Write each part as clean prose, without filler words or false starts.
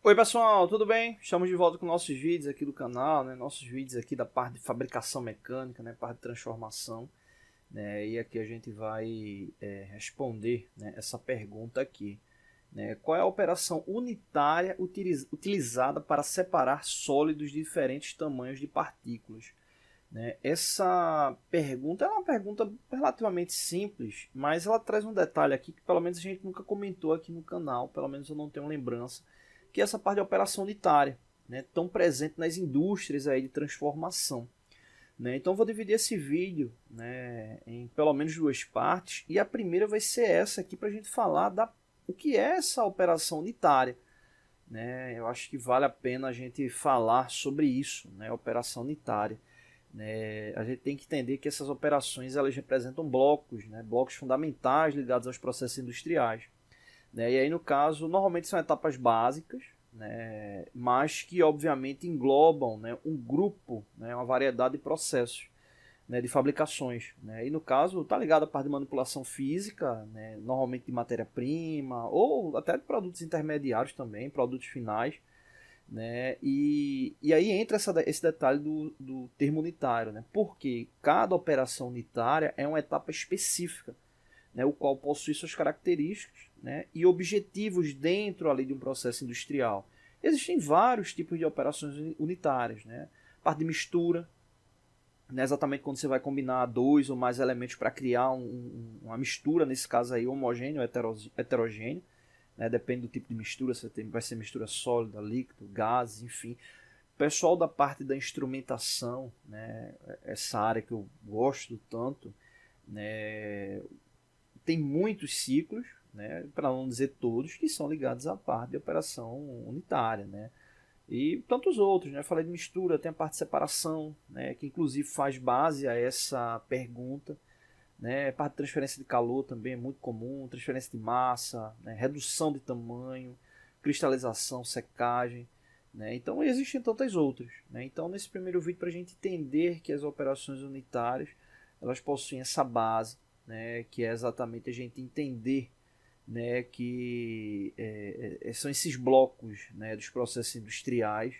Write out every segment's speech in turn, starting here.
Oi pessoal, tudo bem? Estamos de volta com nossos vídeos aqui do canal, né? Nossos vídeos aqui da parte de fabricação mecânica, né? Parte de transformação, né? E aqui a gente vai responder, né, essa pergunta aqui, né? Qual é a operação unitária utilizada para separar sólidos de diferentes tamanhos de partículas? Né? Essa pergunta é uma pergunta relativamente simples, mas ela traz um detalhe aqui que pelo menos a gente nunca comentou aqui no canal, pelo menos eu não tenho lembrança, que é essa parte de operação unitária, né, tão presente nas indústrias aí de transformação. Né? Então eu vou dividir esse vídeo, né, em pelo menos duas partes, e a primeira vai ser essa aqui para a gente falar o que é essa operação unitária. Né? Eu acho que vale a pena a gente falar sobre isso, né, operação unitária. Né? A gente tem que entender que essas operações elas representam blocos, né, blocos fundamentais ligados aos processos industriais. Né? E aí, no caso, normalmente são etapas básicas, né? Mas que obviamente englobam, né, um grupo, né, uma variedade de processos, né, de fabricações. Né? E no caso, está ligado à parte de manipulação física, né, normalmente de matéria-prima, ou até de produtos intermediários também, produtos finais. Né? E aí entra esse detalhe do termo unitário, né? Porque cada operação unitária é uma etapa específica, né, o qual possui suas características, né, e objetivos dentro ali de um processo industrial. Existem vários tipos de operações unitárias. Né? Parte de mistura, né, exatamente quando você vai combinar dois ou mais elementos para criar uma mistura, nesse caso aí homogêneo ou heterogêneo. Né, depende do tipo de mistura, vai ser mistura sólida, líquido, gases, enfim. O pessoal da parte da instrumentação, né, essa área que eu gosto tanto, né, tem muitos ciclos, né, para não dizer todos, que são ligados à parte de operação unitária. Né? E tantos outros. Né? Falei de mistura, tem a parte de separação, né, que inclusive faz base a essa pergunta. Né? A parte de transferência de calor também é muito comum, transferência de massa, né, redução de tamanho, cristalização, secagem. Né? Então existem tantas outras. Né? Então nesse primeiro vídeo, para a gente entender que as operações unitárias elas possuem essa base, né, que é exatamente a gente entender, né, que são esses blocos, né, dos processos industriais,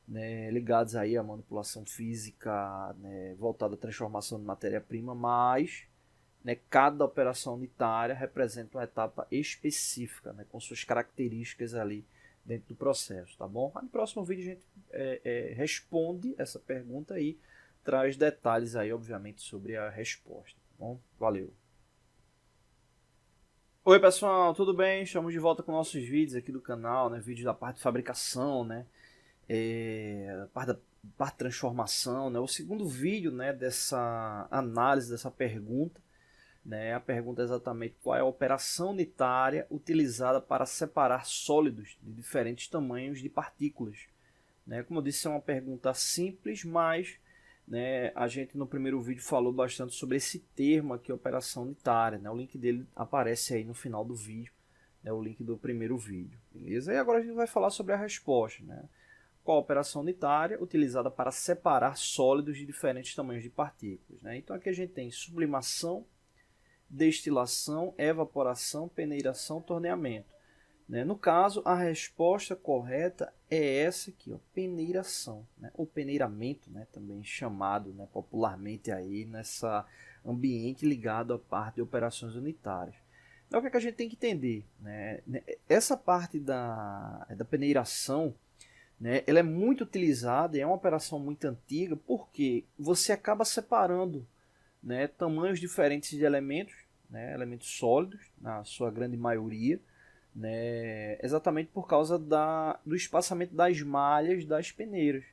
né, ligados aí à manipulação física, né, voltada à transformação de matéria-prima, mas, né, cada operação unitária representa uma etapa específica, né, com suas características ali dentro do processo, tá bom? No próximo vídeo a gente responde essa pergunta aí, traz detalhes aí, obviamente, sobre a resposta. Tá bom? Valeu! Oi pessoal, tudo bem? Estamos de volta com nossos vídeos aqui do canal, né? Vídeos da parte de fabricação, né? Parte de transformação, né? O segundo vídeo, né, dessa análise dessa pergunta, né? A pergunta é exatamente qual é a operação unitária utilizada para separar sólidos de diferentes tamanhos de partículas. Né? Como eu disse, é uma pergunta simples, mas, né, a gente no primeiro vídeo falou bastante sobre esse termo aqui, operação unitária. Né? O link dele aparece aí no final do vídeo, né? O link do primeiro vídeo. Beleza? E agora a gente vai falar sobre a resposta. Né? Qual a operação unitária utilizada para separar sólidos de diferentes tamanhos de partículas. Né? Então aqui a gente tem sublimação, destilação, evaporação, peneiração, torneamento. Né? No caso, a resposta correta é essa aqui, ó, peneiração, né? Ou peneiramento, né? Também chamado, né, popularmente aí nessa ambiente ligado à parte de operações unitárias. Então o que é que a gente tem que entender? Né? Essa parte da peneiração, né, ela é muito utilizada e é uma operação muito antiga porque você acaba separando, né, tamanhos diferentes de elementos, né, elementos sólidos, na sua grande maioria, né, exatamente por causa do espaçamento das malhas das peneiras.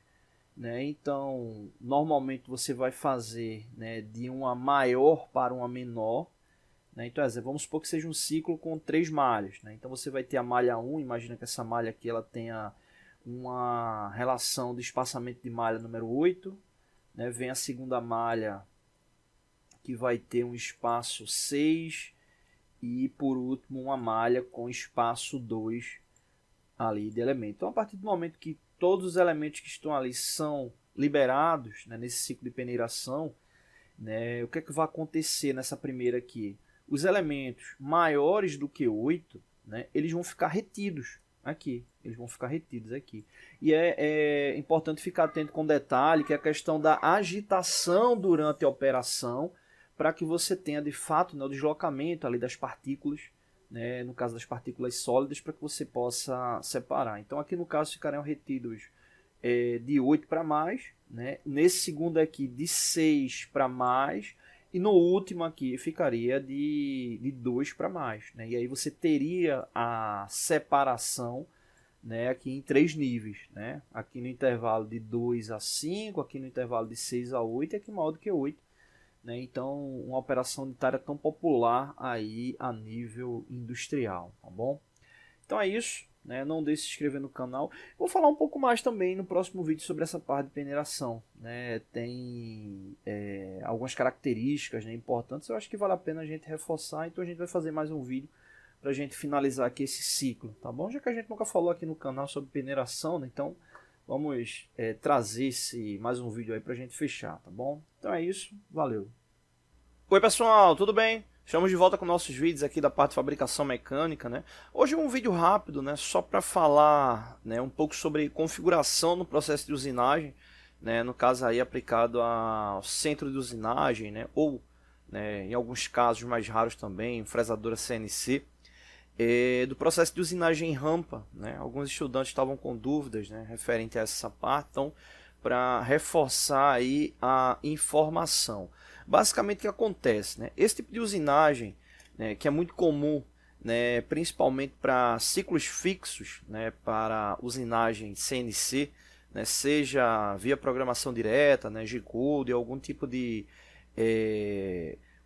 Né? Então, normalmente você vai fazer, né, de uma maior para uma menor. Né? Então, vamos supor que seja um ciclo com 3 malhas. Né? Então, você vai ter a malha 1, imagina que essa malha aqui ela tenha uma relação de espaçamento de malha número 8. Né? Vem a segunda malha, que vai ter um espaço 6, e por último uma malha com espaço 2 ali de elemento. Então a partir do momento que todos os elementos que estão ali são liberados, né, nesse ciclo de peneiração, né, o que é que vai acontecer nessa primeira aqui? Os elementos maiores do que 8, né, eles vão ficar retidos aqui, eles vão ficar retidos aqui. E é importante ficar atento com detalhe, que é a questão da agitação durante a operação, para que você tenha de fato, né, o deslocamento ali das partículas, né, no caso das partículas sólidas, para que você possa separar. Então aqui no caso ficarão retidos de 8 para mais, né? Nesse segundo aqui de 6 para mais, e no último aqui ficaria de 2 para mais, né? E aí você teria a separação, né, aqui em 3 níveis, né? Aqui no intervalo de 2 a 5, aqui no intervalo de 6 a 8 e aqui maior do que 8. Né? Então, uma operação unitária tão popular aí a nível industrial, tá bom? Então é isso, né? Não deixe de se inscrever no canal. Vou falar um pouco mais também no próximo vídeo sobre essa parte de peneiração, né? Tem algumas características, né, importantes, eu acho que vale a pena a gente reforçar, então a gente vai fazer mais um vídeo para a gente finalizar aqui esse ciclo, tá bom? Já que a gente nunca falou aqui no canal sobre peneiração, né? Então vamos trazer mais um vídeo aí para a gente fechar, tá bom? Então é isso, valeu! Oi pessoal, tudo bem? Estamos de volta com nossos vídeos aqui da parte de fabricação mecânica, né? Hoje é um vídeo rápido, né? Só para falar, né, um pouco sobre configuração no processo de usinagem, né? No caso aí aplicado ao centro de usinagem, né? Ou, né, em alguns casos mais raros também, fresadora CNC, do processo de usinagem em rampa, né? Alguns estudantes estavam com dúvidas, né, referente a essa parte, então para reforçar aí a informação. Basicamente o que acontece, né? Esse tipo de usinagem, né, que é muito comum, né, principalmente para ciclos fixos, né, para usinagem CNC, né, seja via programação direta, né, G-Code, algum tipo de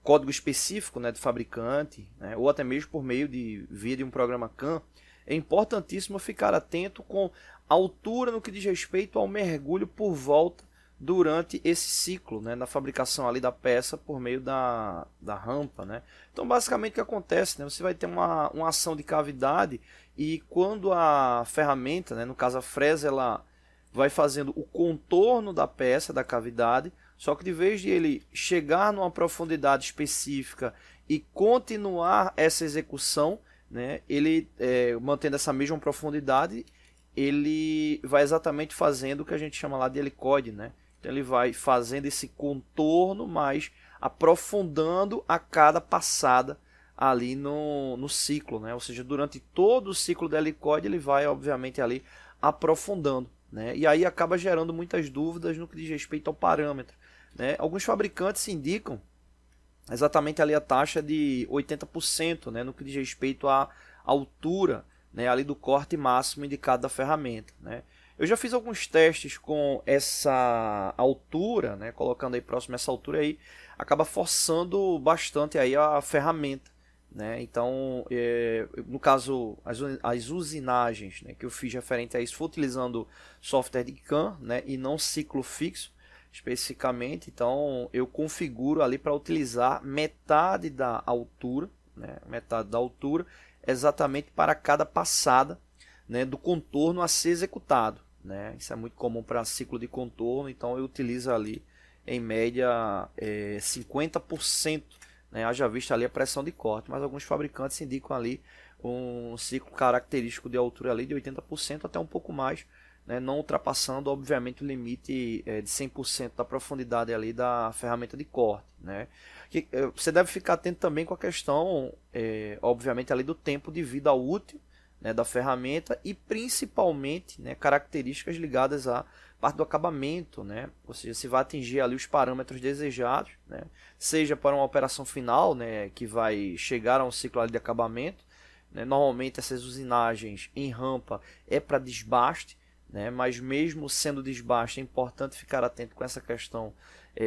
código específico, né, do fabricante, né, ou até mesmo por meio via de um programa CAM, é importantíssimo ficar atento com a altura no que diz respeito ao mergulho por volta durante esse ciclo, né, na fabricação ali da peça por meio da rampa, né? Então basicamente o que acontece, né, você vai ter uma ação de cavidade e quando a ferramenta, né, no caso a fresa, ela vai fazendo o contorno da peça, da cavidade, só que de vez de ele chegar numa profundidade específica e continuar essa execução, né, ele mantendo essa mesma profundidade, ele vai exatamente fazendo o que a gente chama lá de helicoide, né? Então ele vai fazendo esse contorno, mas aprofundando a cada passada ali no ciclo, né? Ou seja, durante todo o ciclo do helicoide ele vai obviamente ali aprofundando, né? E aí acaba gerando muitas dúvidas no que diz respeito ao parâmetro, né? Alguns fabricantes indicam exatamente ali a taxa de 80%, né, no que diz respeito à altura, né, ali do corte máximo indicado da ferramenta, né. Eu já fiz alguns testes com essa altura, né, colocando aí próximo a essa altura aí, acaba forçando bastante aí a ferramenta, né. Então, no caso, as usinagens, né, que eu fiz referente a isso, foi utilizando software de CAM, né, e não ciclo fixo, especificamente, então eu configuro ali para utilizar metade da altura, né, metade da altura, exatamente para cada passada, né, do contorno a ser executado, né. Isso é muito comum para ciclo de contorno, então eu utilizo ali em média 50%, né, haja vista ali a pressão de corte, mas alguns fabricantes indicam ali um ciclo característico de altura ali de 80% até um pouco mais, né, não ultrapassando obviamente o limite de 100% da profundidade ali da ferramenta de corte, né. Você deve ficar atento também com a questão obviamente ali do tempo de vida útil, né, da ferramenta e principalmente, né, características ligadas à parte do acabamento, né, ou seja, se vai atingir ali os parâmetros desejados, né, seja para uma operação final, né, que vai chegar a um ciclo ali de acabamento, né, normalmente essas usinagens em rampa é para desbaste, né, mas mesmo sendo desbaste é importante ficar atento com essa questão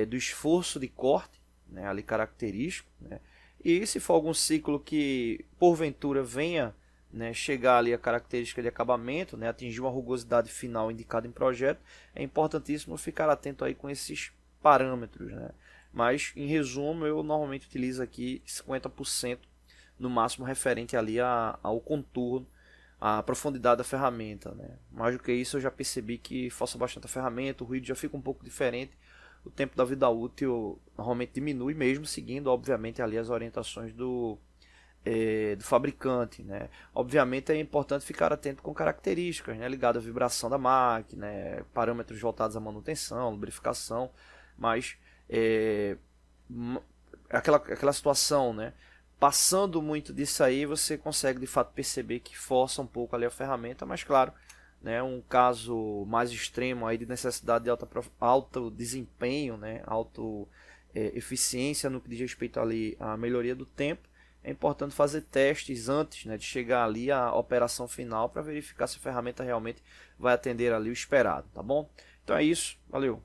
do esforço de corte, né, ali característico, né, e se for algum ciclo que porventura venha, né, chegar ali a característica de acabamento, né, atingir uma rugosidade final indicada em projeto, é importantíssimo ficar atento aí com esses parâmetros, né. Mas em resumo eu normalmente utilizo aqui 50% no máximo referente ali ao contorno, a profundidade da ferramenta, né. Mais do que isso eu já percebi que força bastante a ferramenta, o ruído já fica um pouco diferente, o tempo da vida útil normalmente diminui mesmo seguindo obviamente ali as orientações do do fabricante, né? Obviamente é importante ficar atento com características, né, ligado à vibração da máquina, parâmetros voltados à manutenção, lubrificação, mas aquela situação, né? Passando muito disso aí, você consegue de fato perceber que força um pouco ali a ferramenta, mas claro, né, um caso mais extremo aí de necessidade de alto desempenho, né, eficiência no que diz respeito ali à melhoria do tempo, é importante fazer testes antes, né, de chegar ali à operação final para verificar se a ferramenta realmente vai atender ali o esperado, tá bom? Então é isso, valeu!